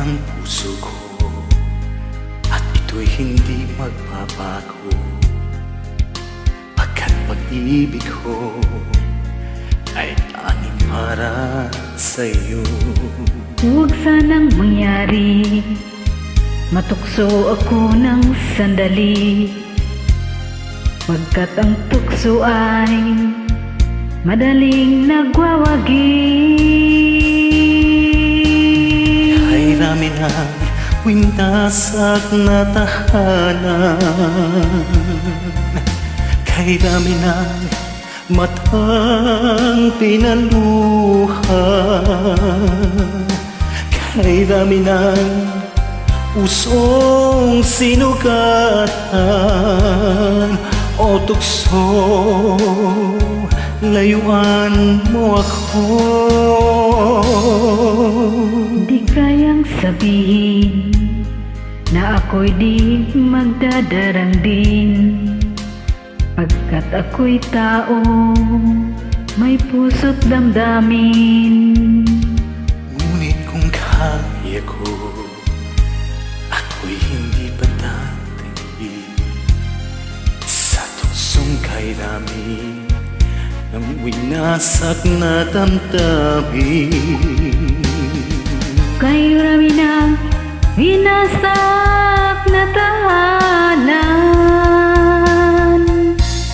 ng puso ko, at ito'y hindi magbabago, pagkat pag-ibig ko ay tanging para sa'yo. Huwag sanang mangyari, matukso ako ng sandali, pagkat ang tukso ay madaling nagwawagi. Kay rami ng winasak na tahanan, kay rami ng matang pinaluhan, kay rami ng pusong sinugatan, o tukso, layuan mo ako. Di kayang sabihin na ako'y di magdadarang din, pagkat ako'y tao, may puso't damdamin. Ngunit kung kaya ko, ako'y hindi patatanggi sa tuksong kay rami ng winasak na damdamin. Kay rami ng winasak na tahanan,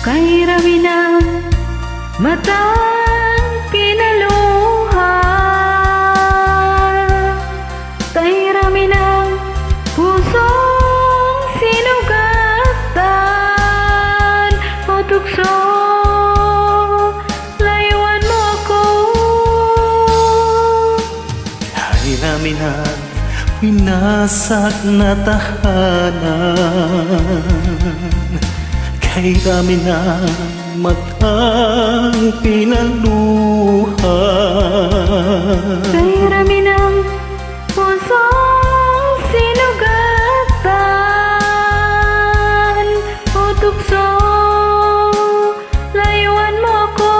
kay rami ng matang pinaluhan, kay rami ng pusong sinugatan, o tukso, layuan mo ako. Kay rami ng winasak na tahanan, kay rami ng matang pinaluhan, Kay rami ng pusong sinugatan, o tukso, layuan mo ako.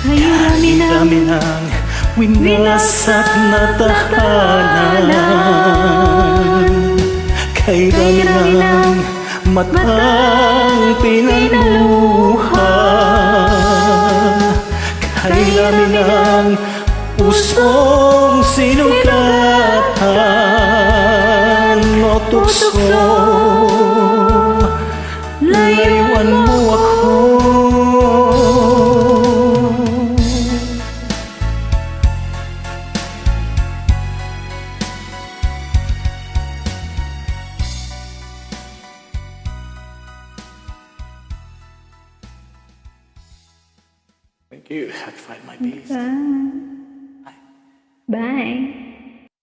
Kay rami ng winasak na tahanan, kay rami ng matang pinaluhan, kay rami ng pusong sinugatan, o tukso, layuan mo ako. Thank you. I have to find my beast. Bye.